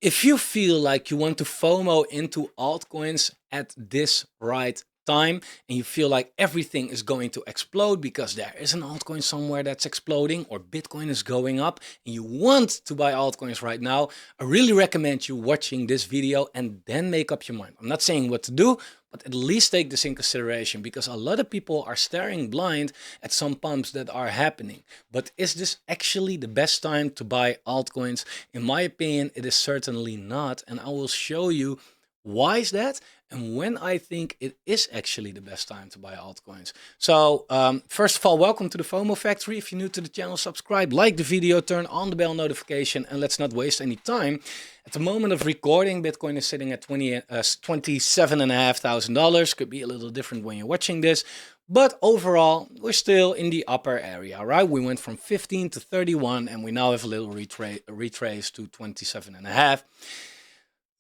If you feel like you want to FOMO into altcoins at this right time and you feel like everything is going to explode because there is an altcoin somewhere that's exploding or Bitcoin is going up and you want to buy altcoins right now, I really recommend you watching this video and then make up your mind. I'm not saying what to do, but at least take this in consideration because a lot of people are staring blind at some pumps that are happening. But is this actually the best time to buy altcoins? In my opinion, it is certainly not. And I will show you why is that and when I think it is actually the best time to buy altcoins. So first of all, welcome to the FOMO Factory. If you're new to the channel, subscribe, like the video, turn on the bell notification, and let's not waste any time. At the moment of recording, Bitcoin is sitting at $27,500. Could be a little different when you're watching this. But overall, we're still in the upper area, right? We went from 15 to 31, and we now have a little retrace to 27.5.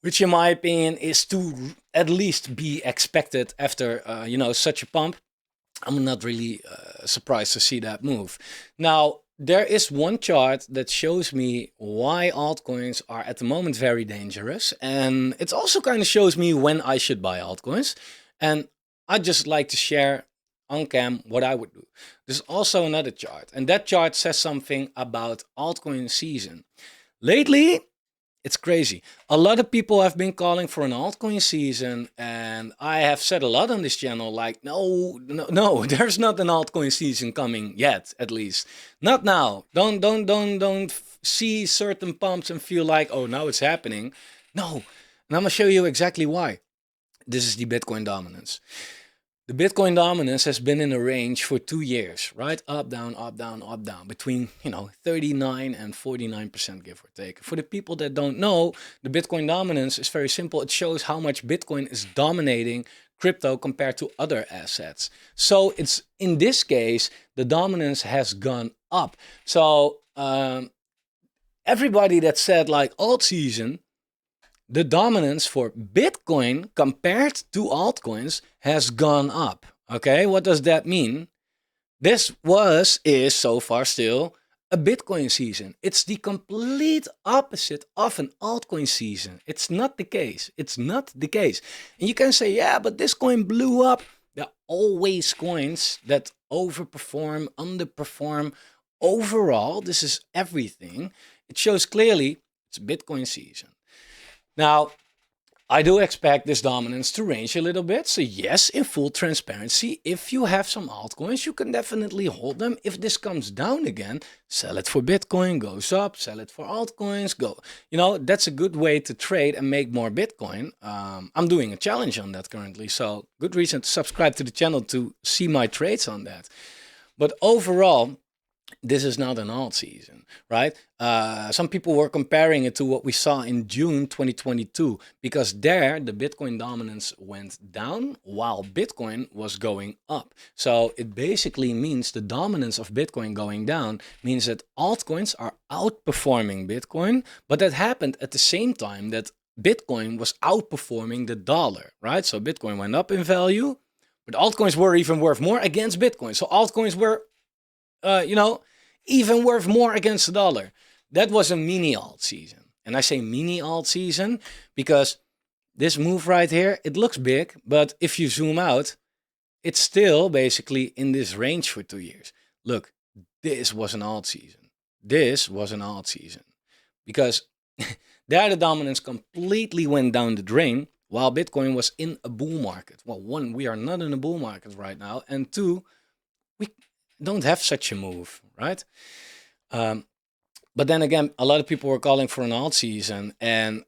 Which in my opinion is to at least be expected after, such a pump. I'm not really surprised to see that move. Now, there is one chart that shows me why altcoins are at the moment very dangerous. And it also kind of shows me when I should buy altcoins. And I'd just like to share on cam what I would do. There's also another chart. And that chart says something about altcoin season. Lately, it's crazy. A lot of people have been calling for an altcoin season, and I have said a lot on this channel, like, no, there's not an altcoin season coming yet, at least. Not now. Don't see certain pumps and feel like, oh, now it's happening. No. And I'm gonna show you exactly why. This is the Bitcoin dominance. The Bitcoin dominance has been in a range for 2 years, right? Up, down, up, down, up, down, between, 39 and 49%, give or take. For the people that don't know, the Bitcoin dominance is very simple. It shows how much Bitcoin is dominating crypto compared to other assets. So it's, in this case, the dominance has gone up. So everybody that said like alt season, the dominance for Bitcoin compared to altcoins has gone up. Okay, what does that mean? This is so far still a Bitcoin season. It's the complete opposite of an altcoin season. It's not the case. It's not the case. And you can say, yeah, but this coin blew up. There are always coins that overperform, underperform. Overall, this is everything. It shows clearly it's Bitcoin season. Now, I do expect this dominance to range a little bit. So yes, in full transparency, if you have some altcoins, you can definitely hold them. If this comes down again, sell it for Bitcoin, goes up, sell it for altcoins, go. That's a good way to trade and make more Bitcoin. I'm doing a challenge on that currently. So good reason to subscribe to the channel to see my trades on that. But overall, this is not an alt season, right? Some people were comparing it to what we saw in June 2022, because there the Bitcoin dominance went down while Bitcoin was going up. So it basically means the dominance of Bitcoin going down means that altcoins are outperforming Bitcoin, but that happened at the same time that Bitcoin was outperforming the dollar, right? So Bitcoin went up in value, but altcoins were even worth more against Bitcoin. So altcoins were even worth more against the dollar. That was a mini alt season. And I say mini alt season because this move right here, it looks big, but if you zoom out, it's still basically in this range for 2 years. Look, this was an alt season. This was an alt season because there the dominance completely went down the drain while Bitcoin was in a bull market. Well, one, we are not in a bull market right now. And two, we don't have such a move, right? But then again, a lot of people were calling for an alt season, and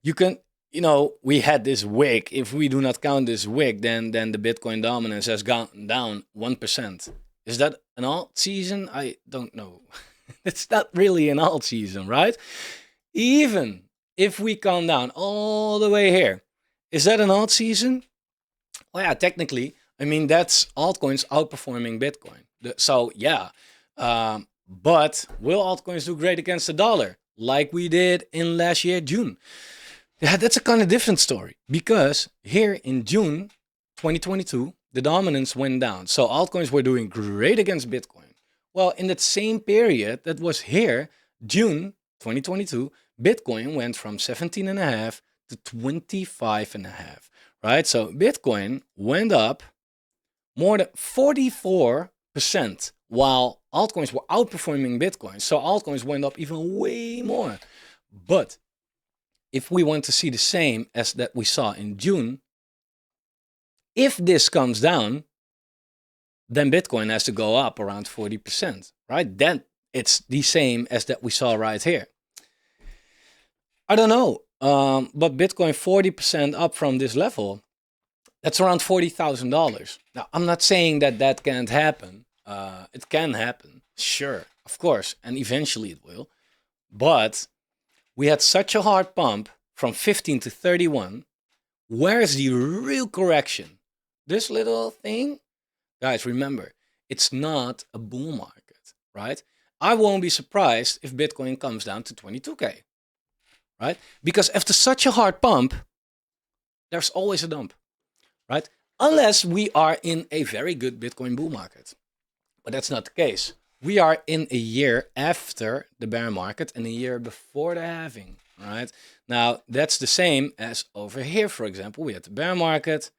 you can, we had this wick. If we do not count this wick, then the Bitcoin dominance has gone down 1%. Is that an alt season? I don't know. It's not really an alt season, right? Even if we come down all the way here, is that an alt season? Well, yeah, technically. I mean, that's altcoins outperforming Bitcoin. So yeah, but will altcoins do great against the dollar like we did in last year, June? Yeah, that's a kind of different story because here in June 2022, the dominance went down. So altcoins were doing great against Bitcoin. Well, in that same period that was here, June 2022, Bitcoin went from 17.5 to 25.5, right? So Bitcoin went up more than 44%, while altcoins were outperforming Bitcoin. So altcoins went up even way more. But if we want to see the same as that we saw in June, if this comes down, then Bitcoin has to go up around 40%, right? Then it's the same as that we saw right here. I don't know, but Bitcoin 40% up from this level, that's around $40,000. Now, I'm not saying that that can't happen. It can happen, sure, of course, and eventually it will. But we had such a hard pump from 15 to 31. Where's the real correction? This little thing? Guys, remember, it's not a bull market, right? I won't be surprised if Bitcoin comes down to 22K, right? Because after such a hard pump, there's always a dump, right? Unless we are in a very good Bitcoin bull market. But that's not the case. We are in a year after the bear market and a year before the halving, right? Now, that's the same as over here, for example. We had the bear market,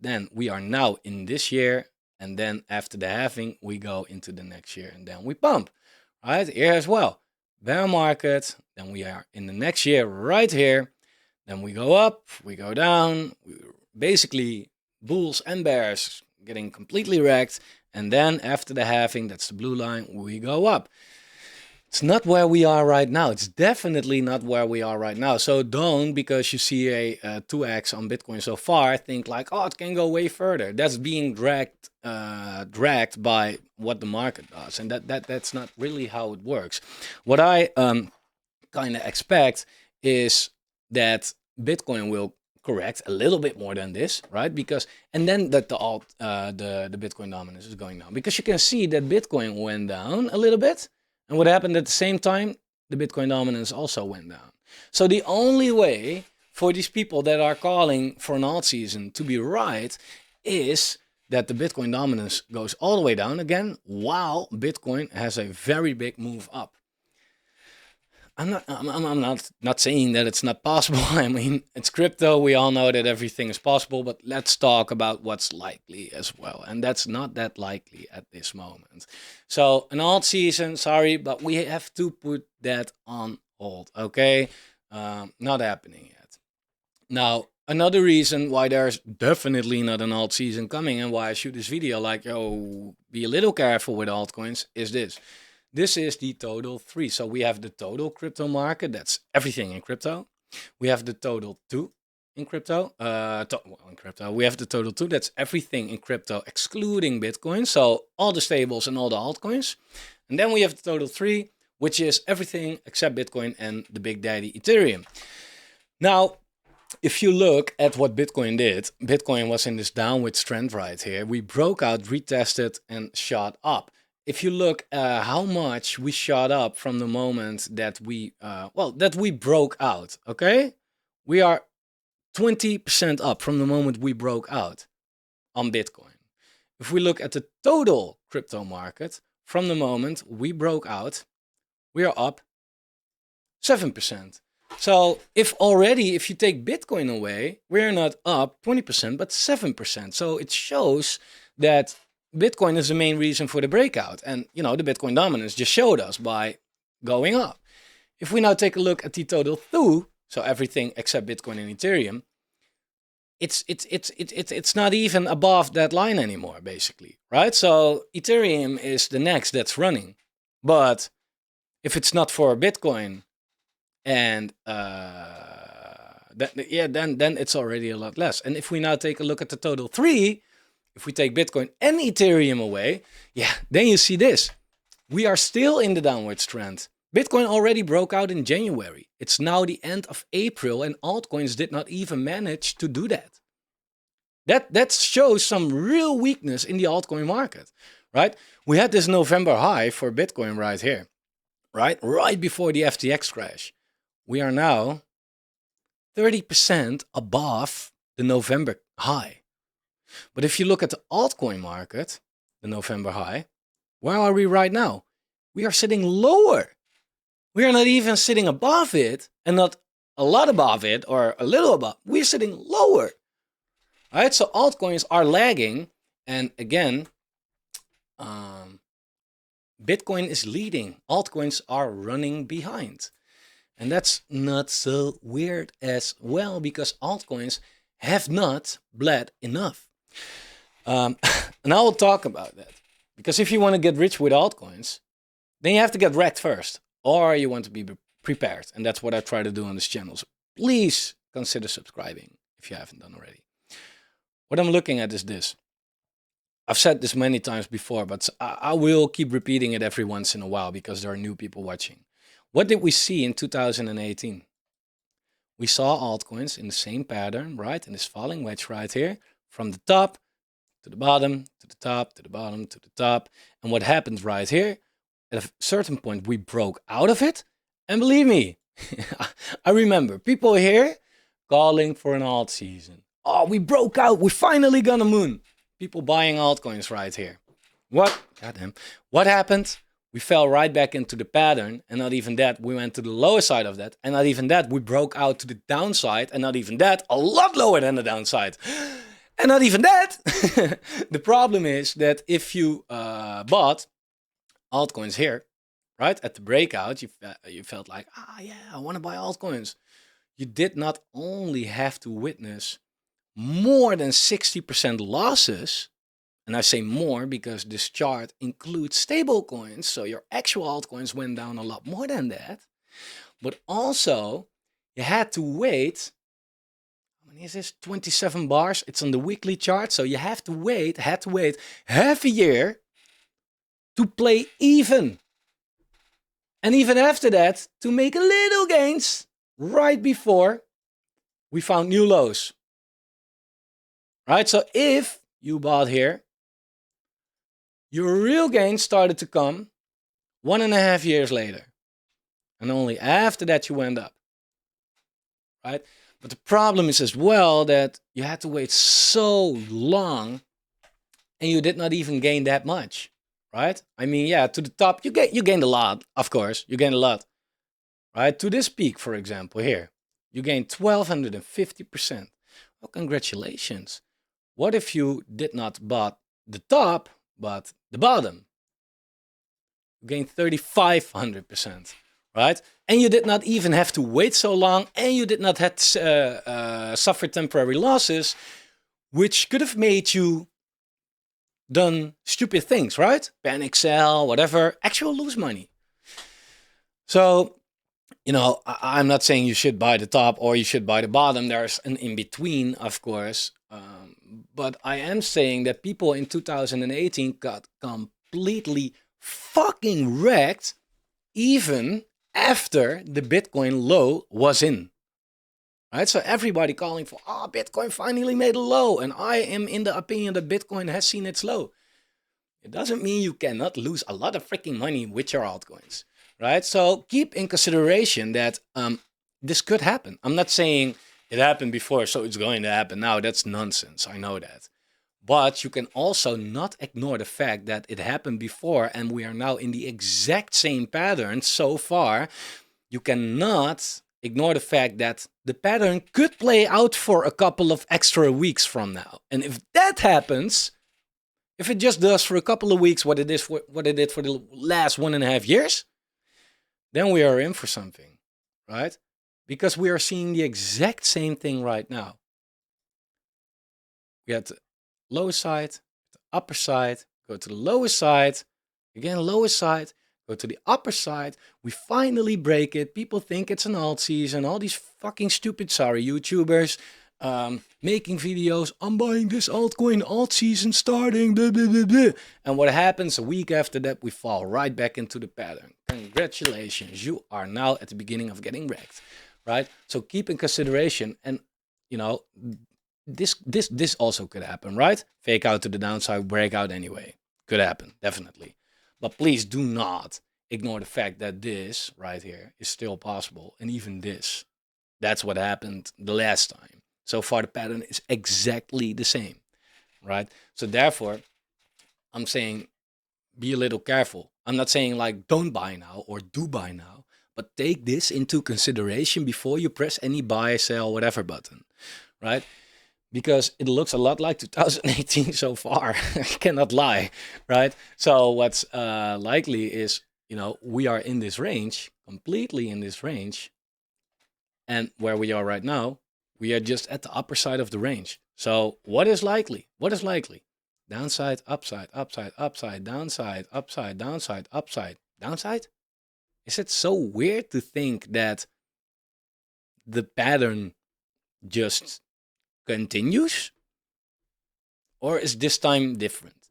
then we are now in this year, and then after the halving, we go into the next year, and then we pump, right? Here as well. Bear market, then we are in the next year right here, then we go up, we go down, basically bulls and bears getting completely wrecked, and then after the halving, that's the blue line, we go up. It's not where we are right now. It's definitely not where we are right now. So don't, because you see a 2x on Bitcoin so far, think like, oh, it can go way further. That's being dragged by what the market does. And that's not really how it works. What I kind of expect is that Bitcoin will correct a little bit more than this, right? Because, and then that the Bitcoin dominance is going down. Because you can see that Bitcoin went down a little bit. And what happened at the same time? The Bitcoin dominance also went down. So the only way for these people that are calling for an alt season to be right is that the Bitcoin dominance goes all the way down again, while Bitcoin has a very big move up. I'm not saying that it's not possible. I mean, it's crypto. We all know that everything is possible, but let's talk about what's likely as well. And that's not that likely at this moment. So an alt season, sorry, but we have to put that on hold, okay? Not happening yet. Now, another reason why there's definitely not an alt season coming and why I shoot this video like, yo, be a little careful with altcoins is this. This is the total 3. So we have the total crypto market. That's everything in crypto. We have the total 2 in crypto. We have the total 2. That's everything in crypto excluding Bitcoin. So all the stables and all the altcoins. And then we have the total 3, which is everything except Bitcoin and the big daddy Ethereum. Now, if you look at what Bitcoin did, Bitcoin was in this downward trend right here. We broke out, retested, and shot up. If you look how much we shot up from the moment that we broke out, okay? We are 20% up from the moment we broke out on Bitcoin. If we look at the total crypto market, from the moment we broke out, we are up 7%. So if you take Bitcoin away, we're not up 20%, but 7%. So it shows that Bitcoin is the main reason for the breakout. And, you know, the Bitcoin dominance just showed us by going up. If we now take a look at the total 2, so everything except Bitcoin and Ethereum, it's not even above that line anymore, basically, right? So Ethereum is the next that's running. But if it's not for Bitcoin, and then it's already a lot less. And if we now take a look at the total 3, if we take Bitcoin and Ethereum away, then you see this. We are still in the downward trend. Bitcoin already broke out in January. It's now the end of April, and altcoins did not even manage to do that. That shows some real weakness in the altcoin market, right? We had this November high for Bitcoin right here, right? Right before the FTX crash. We are now 30% above the November high. But if you look at the altcoin market, the November high, where are we right now? We are sitting lower We are not even sitting above it, and not a lot above it or a little above. We're sitting lower. Right? So altcoins are lagging. And again, Bitcoin is leading. Altcoins are running behind. And that's not so weird as well, because altcoins have not bled enough. And I will talk about that. Because if you want to get rich with altcoins, then you have to get wrecked first. Or you want to be prepared. And that's what I try to do on this channel. So please consider subscribing if you haven't done already. What I'm looking at is this. I've said this many times before, but I will keep repeating it every once in a while because there are new people watching. What did we see in 2018? We saw altcoins in the same pattern, right? In this falling wedge right here, from the top to the bottom, to the top, to the bottom, to the top. And what happened right here, at a certain point, we broke out of it. And believe me, I remember people here calling for an alt season. Oh, we broke out. We finally got a moon. People buying altcoins right here. What? Goddamn. What happened? We fell right back into the pattern, and not even that, we went to the lower side of that, and not even that, we broke out to the downside, and not even that, a lot lower than the downside. And not even that. The problem is that if you bought altcoins here, right, at the breakout, you felt like, yeah, I want to buy altcoins. You did not only have to witness more than 60% losses, and I say more because this chart includes stable coins, so your actual altcoins went down a lot more than that, but also you had to wait, how many is this, 27 bars, it's on the weekly chart, so you had to wait half a year to play even, and even after that, to make a little gains right before we found new lows. Right, so if you bought here, your real gains started to come 1.5 years later. And only after that you went up. Right? But the problem is as well that you had to wait so long and you did not even gain that much. Right? I mean, yeah, to the top, you gained a lot, of course. You gained a lot. Right? To this peak, for example, here, you gained 1,250%. Well, congratulations. What if you did not bought the top, but the bottom? You gained 3,500%, right? And you did not even have to wait so long, and you did not have to suffer temporary losses, which could have made you done stupid things, right? Panic sell, whatever, actual lose money. So, you know, I'm not saying you should buy the top or you should buy the bottom. There's an in-between, of course. But I am saying that people in 2018 got completely fucking wrecked even after the Bitcoin low was in. Right? So everybody calling for, Bitcoin finally made a low. And I am in the opinion that Bitcoin has seen its low. It doesn't mean you cannot lose a lot of freaking money with your altcoins. Right? So keep in consideration that this could happen. I'm not saying it happened before, so it's going to happen now. That's nonsense. I know that. But you can also not ignore the fact that it happened before and we are now in the exact same pattern so far. You cannot ignore the fact that the pattern could play out for a couple of extra weeks from now. And if that happens, if it just does for a couple of weeks what it did for the last 1.5 years, then we are in for something, right? Because we are seeing the exact same thing right now. We had the lower side, the upper side, go to the lower side, again lower side, go to the upper side. We finally break it. People think it's an alt season. All these fucking stupid, sorry, YouTubers making videos. I'm buying this altcoin, alt season starting, blah, blah, blah, blah. And what happens a week after that, we fall right back into the pattern. Congratulations, you are now at the beginning of getting wrecked, right? So keep in consideration, and you know, this also could happen, right? Fake out to the downside, break out anyway. Could happen, definitely. But please do not ignore the fact that this right here is still possible. And even this, that's what happened the last time. So far, the pattern is exactly the same, right? So therefore, I'm saying be a little careful. I'm not saying like don't buy now or do buy now, but take this into consideration before you press any buy, sell, whatever button, right? Because it looks a lot like 2018 so far. I cannot lie, right? So what's likely is, we are in this range, completely in this range. And where we are right now, we are just at the upper side of the range. So what is likely? What is likely? Downside, upside, upside, upside, downside, upside, downside, upside, downside? Is it so weird to think that the pattern just continues? Or is this time different?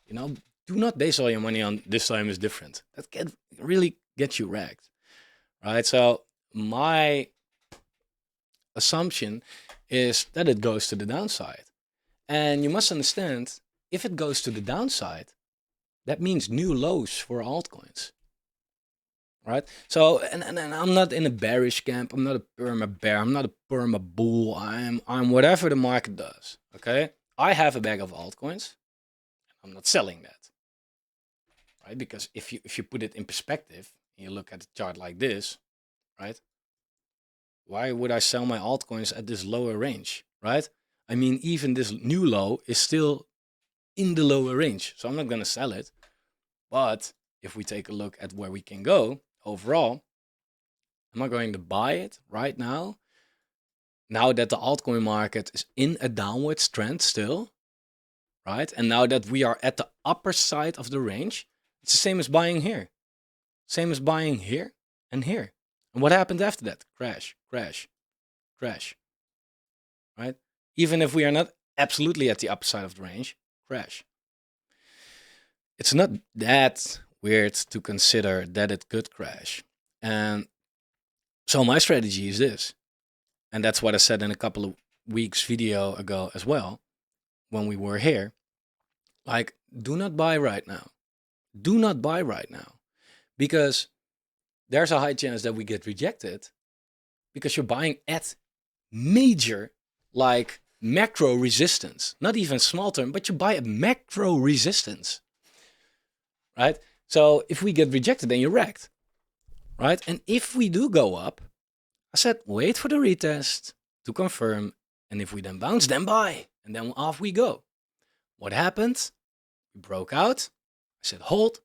Do not base all your money on this time is different. That can really get you wrecked, right? So my assumption is that it goes to the downside. And you must understand, if it goes to the downside, that means new lows for altcoins, right? So, and I'm not in a bearish camp. I'm not a perma bear. I'm not a perma bull. I'm whatever the market does, okay? I have a bag of altcoins. I'm not selling that, right? Because if you put it in perspective, and you look at the chart like this, right? Why would I sell my altcoins at this lower range, right? I mean, even this new low is still in the lower range, so I'm not going to sell it. But if we take a look at where we can go overall, am I going to buy it right now? Now that the altcoin market is in a downwards trend still, right? And now that we are at the upper side of the range, it's the same as buying here. Same as buying here and here. And what happened after that? Crash, crash, crash, right? Even if we are not absolutely at the upper side of the range, crash. It's not that weird to consider that it could crash. And so my strategy is this. And that's what I said in a couple of weeks video ago as well, when we were here. Like, do not buy right now. Do not buy right now. Because there's a high chance that we get rejected because you're buying at major, like macro resistance. Not even small term, but you buy at macro resistance, right? So if we get rejected, then you're wrecked, right? And if we do go up, I said, wait for the retest to confirm. And if we then bounce, then buy. And then off we go. What happened? We broke out. I said, hold,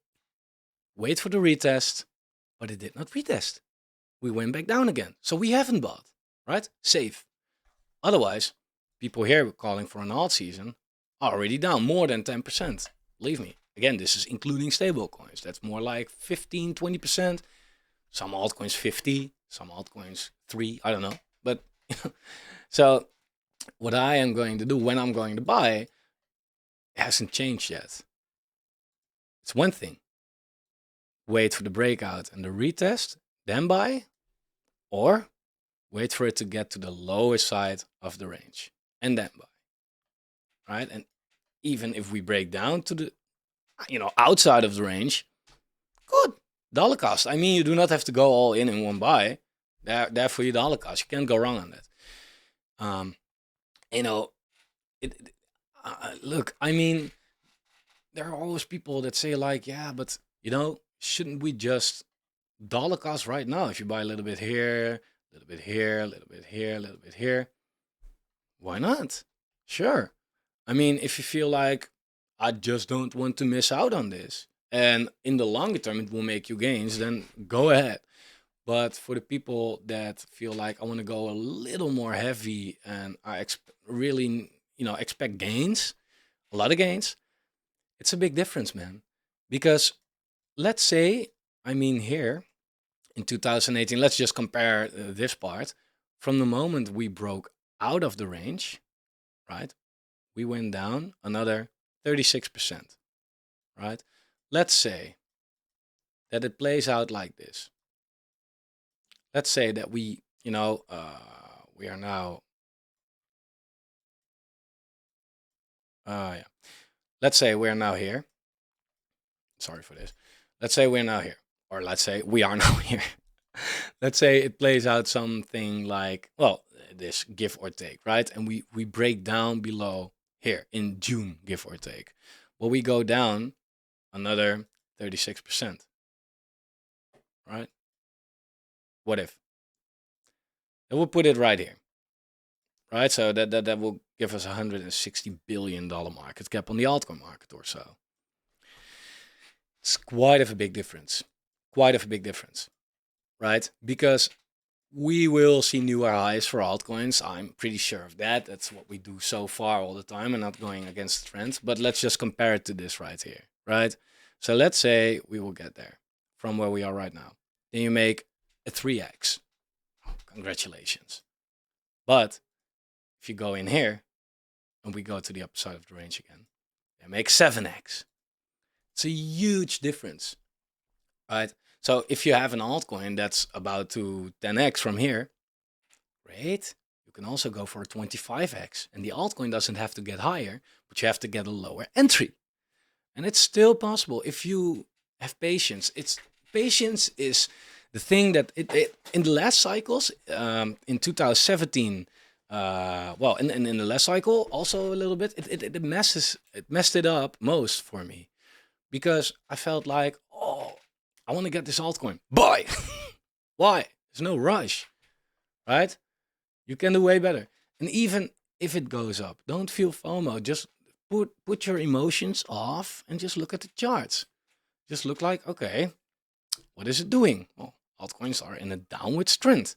wait for the retest. But it did not retest. We went back down again. So we haven't bought, right? Safe. Otherwise, people here calling for an alt season are already down more than 10%. Believe me. Again, this is including stable coins. That's more like 15, 20%. Some altcoins 50, some altcoins 3, I don't know. But so what I am going to do when I'm going to buy hasn't changed yet. It's one thing. Wait for the breakout and the retest, then buy, or wait for it to get to the lower side of the range and then buy, right? And even if we break down to the, outside of the range, good, dollar cost. I mean, you do not have to go all in one buy. There for your dollar cost. You can't go wrong on that. Look, I mean, there are always people that say like, yeah, but shouldn't we just dollar cost right now? If you buy a little bit here, a little bit here, a little bit here, a little bit here, why not? Sure. I mean, if you feel like I just don't want to miss out on this, and in the longer term it will make you gains, then go ahead. But for the people that feel like I want to go a little more heavy and I really, expect gains, a lot of gains, it's a big difference, man. Because let's say, here in 2018, let's just compare this part. From the moment we broke out of the range, right, we went down another 36%, right? Let's say that it plays out like this. Let's say that we are now, let's say we're now here. Sorry for this. Let's say we're now here, or let's say we are now here. Let's say it plays out something like, this give or take, right? And we break down below here in June, give or take. Well, we go down another 36%, right? What if? And we'll put it right here, right? So that will give us $160 billion market cap on the altcoin market or so. It's quite of a big difference. Quite of a big difference, right? Because we will see newer highs for altcoins. I'm pretty sure of that. That's what we do so far all the time and not going against the trend. But let's just compare it to this right here, right? So let's say we will get there from where we are right now. Then you make a 3x. Oh, congratulations. But if you go in here and we go to the upper side of the range again, you make 7x. It's a huge difference, right? So if you have an altcoin that's about to 10x from here, great. You can also go for a 25x. And the altcoin doesn't have to get higher, but you have to get a lower entry. And it's still possible if you have patience. Patience is the thing that in the last cycles, in 2017, well, in the last cycle also a little bit, it messed it up most for me, because I felt like, oh, I want to get this altcoin. Buy. Why? There's no rush, right? You can do way better. And even if it goes up, don't feel FOMO. Just put your emotions off and just look at the charts. Just look like, okay, what is it doing? Well, altcoins are in a downward trend.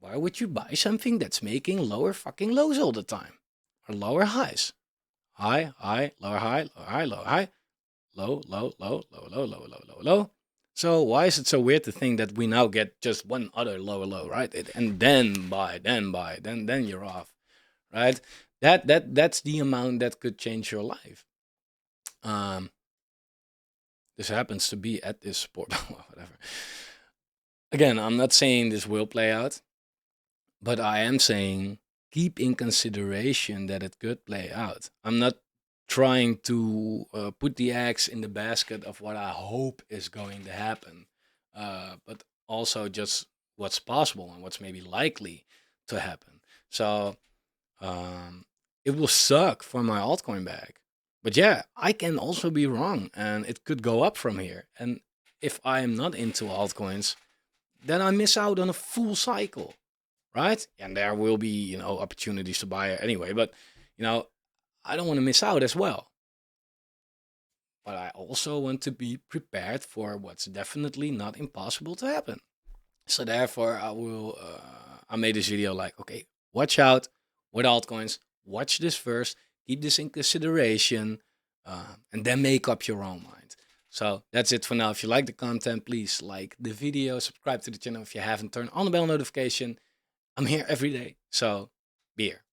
Why would you buy something that's making lower fucking lows all the time? Or lower highs? High, high, lower high, lower high, lower high. Low, low, low, low, low, low, low, low, low. So why is it so weird to think that we now get just one other lower low, right? And then buy, then you're off, right? That's the amount that could change your life. This happens to be at this support, whatever. Again, I'm not saying this will play out, but I am saying keep in consideration that it could play out. I'm not trying to put the eggs in the basket of what I hope is going to happen, but also just what's possible and what's maybe likely to happen. So it will suck for my altcoin bag, but yeah, I can also be wrong and it could go up from here. And if I am not into altcoins, then I miss out on a full cycle, right? And there will be, opportunities to buy anyway, but I don't want to miss out as well. But I also want to be prepared for what's definitely not impossible to happen. So therefore, I made this video like, okay, watch out with altcoins. Watch this first. Keep this in consideration. And then make up your own mind. So that's it for now. If you like the content, please like the video. Subscribe to the channel if you haven't. Turn on the bell notification. I'm here every day. So be here.